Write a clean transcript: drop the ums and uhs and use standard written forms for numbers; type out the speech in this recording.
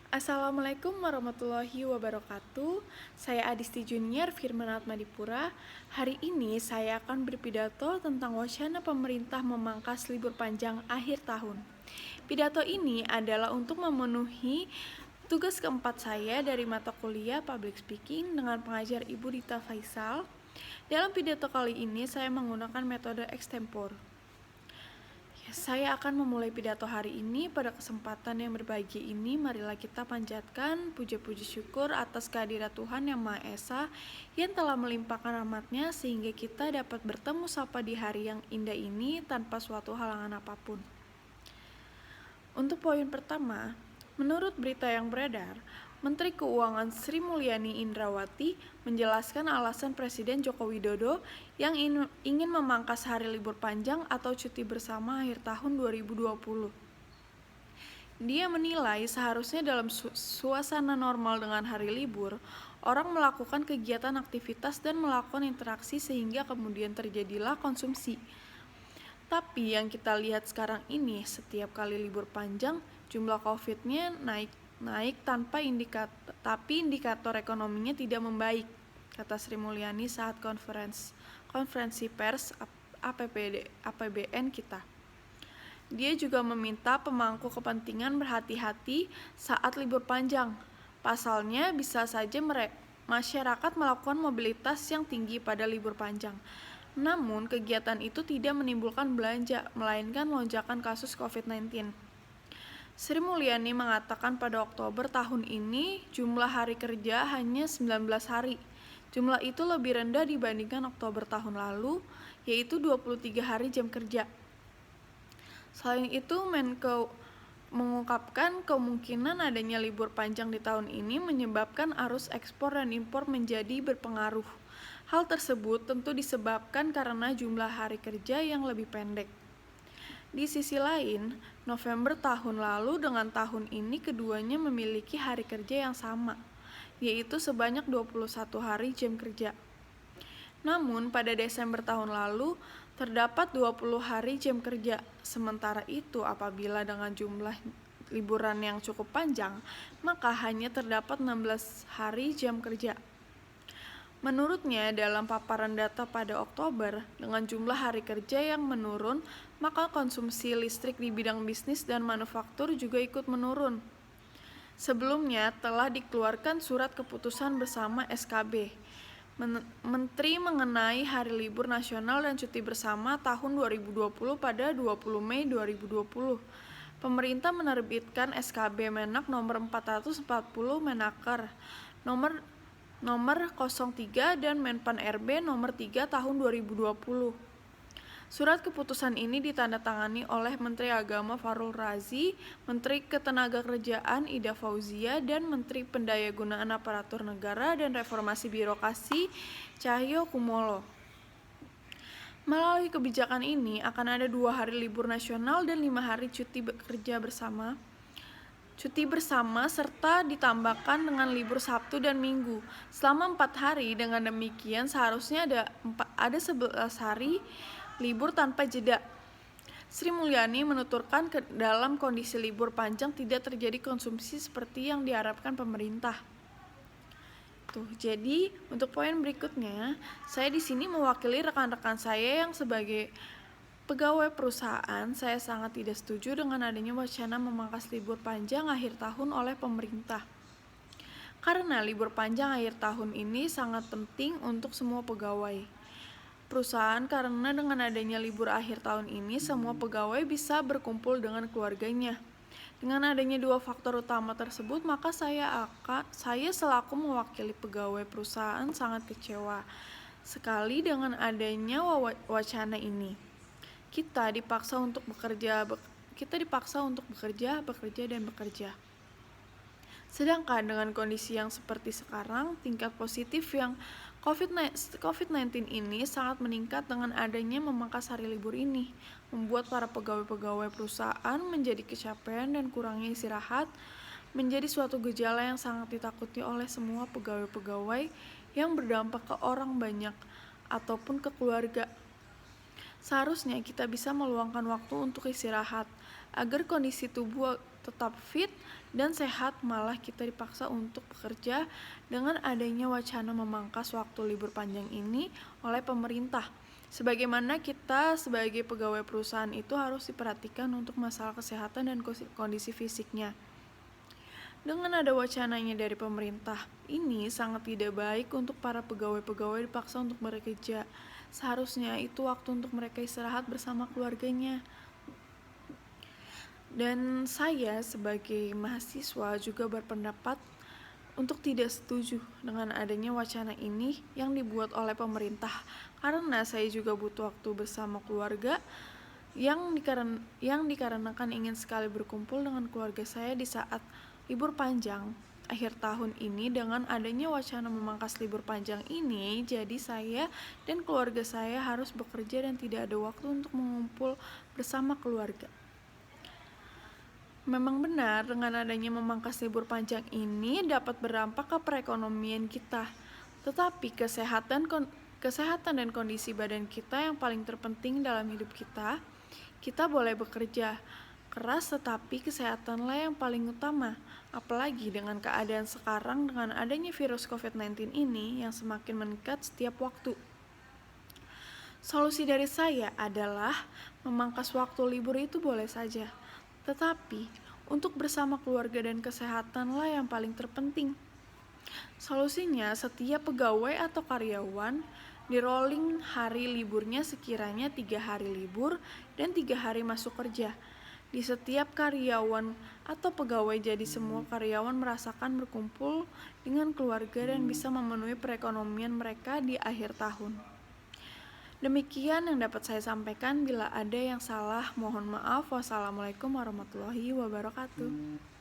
Assalamualaikum warahmatullahi wabarakatuh. Saya Adisti Junior Firman Atmadipura. Hari ini saya akan berpidato tentang wacana pemerintah memangkas libur panjang akhir tahun. Pidato ini adalah untuk memenuhi tugas keempat saya dari mata kuliah Public Speaking dengan pengajar Ibu Dita Faisal. Dalam pidato kali ini saya menggunakan metode extempore. Saya akan memulai pidato hari ini. Pada kesempatan yang berbahagia ini, marilah kita panjatkan puja-puji syukur atas kehadirat Tuhan Yang Maha Esa yang telah melimpahkan rahmat-Nya sehingga kita dapat bertemu sapa di hari yang indah ini tanpa suatu halangan apapun. Untuk poin pertama, menurut berita yang beredar, Menteri Keuangan Sri Mulyani Indrawati menjelaskan alasan Presiden Joko Widodo yang ingin memangkas hari libur panjang atau cuti bersama akhir tahun 2020. Dia menilai seharusnya dalam suasana normal dengan hari libur, orang melakukan kegiatan aktivitas dan melakukan interaksi sehingga kemudian terjadilah konsumsi. Tapi yang kita lihat sekarang ini, setiap kali libur panjang, jumlah COVID-nya naik tapi indikator ekonominya tidak membaik, kata Sri Mulyani saat konferensi pers APBN kita. Dia juga meminta pemangku kepentingan berhati-hati saat libur panjang. Pasalnya bisa saja masyarakat melakukan mobilitas yang tinggi pada libur panjang. Namun kegiatan itu tidak menimbulkan belanja, melainkan lonjakan kasus COVID-19. Sri Mulyani mengatakan pada Oktober tahun ini jumlah hari kerja hanya 19 hari. Jumlah itu lebih rendah dibandingkan Oktober tahun lalu, yaitu 23 hari jam kerja. Selain itu, Menko mengungkapkan kemungkinan adanya libur panjang di tahun ini menyebabkan arus ekspor dan impor menjadi berpengaruh. Hal tersebut tentu disebabkan karena jumlah hari kerja yang lebih pendek. Di sisi lain, November tahun lalu dengan tahun ini keduanya memiliki hari kerja yang sama, yaitu sebanyak 21 hari jam kerja. Namun pada Desember tahun lalu terdapat 20 hari jam kerja. Sementara itu apabila dengan jumlah liburan yang cukup panjang, maka hanya terdapat 16 hari jam kerja. Menurutnya, dalam paparan data pada Oktober, dengan jumlah hari kerja yang menurun, maka konsumsi listrik di bidang bisnis dan manufaktur juga ikut menurun. Sebelumnya, telah dikeluarkan surat keputusan bersama SKB, Menteri mengenai Hari Libur Nasional dan Cuti Bersama tahun 2020 pada 20 Mei 2020. Pemerintah menerbitkan SKB Menak nomor 440 Menaker nomor 03 dan Menpan RB nomor 3 tahun 2020. Surat keputusan ini ditandatangani oleh Menteri Agama Fahrul Razi, Menteri Ketenagakerjaan Ida Fauzia, dan Menteri Pendayagunaan Aparatur Negara dan Reformasi Birokrasi Cahyo Kumolo. Melalui kebijakan ini akan ada 2 hari libur nasional dan 5 hari cuti bersama serta ditambahkan dengan libur Sabtu dan Minggu selama 4 hari. Dengan demikian seharusnya ada 11 hari libur tanpa jeda. Sri Mulyani menuturkan dalam kondisi libur panjang tidak terjadi konsumsi seperti yang diharapkan pemerintah. Jadi untuk poin berikutnya, saya di sini mewakili rekan-rekan saya yang sebagai pegawai perusahaan. Saya sangat tidak setuju dengan adanya wacana memangkas libur panjang akhir tahun oleh pemerintah. Karena libur panjang akhir tahun ini sangat penting untuk semua pegawai perusahaan, karena dengan adanya libur akhir tahun ini semua pegawai bisa berkumpul dengan keluarganya. Dengan adanya 2 faktor utama tersebut, maka saya selaku mewakili pegawai perusahaan sangat kecewa sekali dengan adanya wacana ini. Kita dipaksa untuk bekerja. Sedangkan dengan kondisi yang seperti sekarang, tingkat positif yang COVID-19 ini sangat meningkat. Dengan adanya memangkas hari libur ini, membuat para pegawai-pegawai perusahaan menjadi kecapean dan kurangnya istirahat, menjadi suatu gejala yang sangat ditakuti oleh semua pegawai-pegawai yang berdampak ke orang banyak ataupun ke keluarga. Seharusnya kita bisa meluangkan waktu untuk istirahat agar kondisi tubuh tetap fit dan sehat, malah kita dipaksa untuk bekerja dengan adanya wacana memangkas waktu libur panjang ini oleh pemerintah. Sebagaimana kita sebagai pegawai perusahaan itu harus diperhatikan untuk masalah kesehatan dan kondisi fisiknya. Dengan ada wacananya dari pemerintah, ini sangat tidak baik untuk para pegawai-pegawai dipaksa untuk bekerja. Seharusnya itu waktu untuk mereka istirahat bersama keluarganya. Dan saya sebagai mahasiswa juga berpendapat untuk tidak setuju dengan adanya wacana ini yang dibuat oleh pemerintah, karena saya juga butuh waktu bersama keluarga yang dikarenakan ingin sekali berkumpul dengan keluarga saya di saat libur panjang akhir tahun ini. Dengan adanya wacana memangkas libur panjang ini, jadi saya dan keluarga saya harus bekerja dan tidak ada waktu untuk mengumpul bersama keluarga. Memang benar, dengan adanya memangkas libur panjang ini dapat berdampak ke perekonomian kita. Tetapi kesehatan dan kondisi badan kita yang paling terpenting dalam hidup kita. Kita boleh bekerja keras, tetapi kesehatanlah yang paling utama. Apalagi dengan keadaan sekarang dengan adanya virus COVID-19 ini yang semakin meningkat setiap waktu. Solusi dari saya adalah memangkas waktu libur itu boleh saja, tetapi untuk bersama keluarga dan kesehatanlah yang paling terpenting. Solusinya, setiap pegawai atau karyawan di rolling hari liburnya sekiranya 3 hari libur dan 3 hari masuk kerja. Di setiap karyawan atau pegawai, jadi semua karyawan merasakan berkumpul dengan keluarga dan bisa memenuhi perekonomian mereka di akhir tahun. Demikian yang dapat saya sampaikan. Bila ada yang salah, mohon maaf. Wassalamualaikum warahmatullahi wabarakatuh.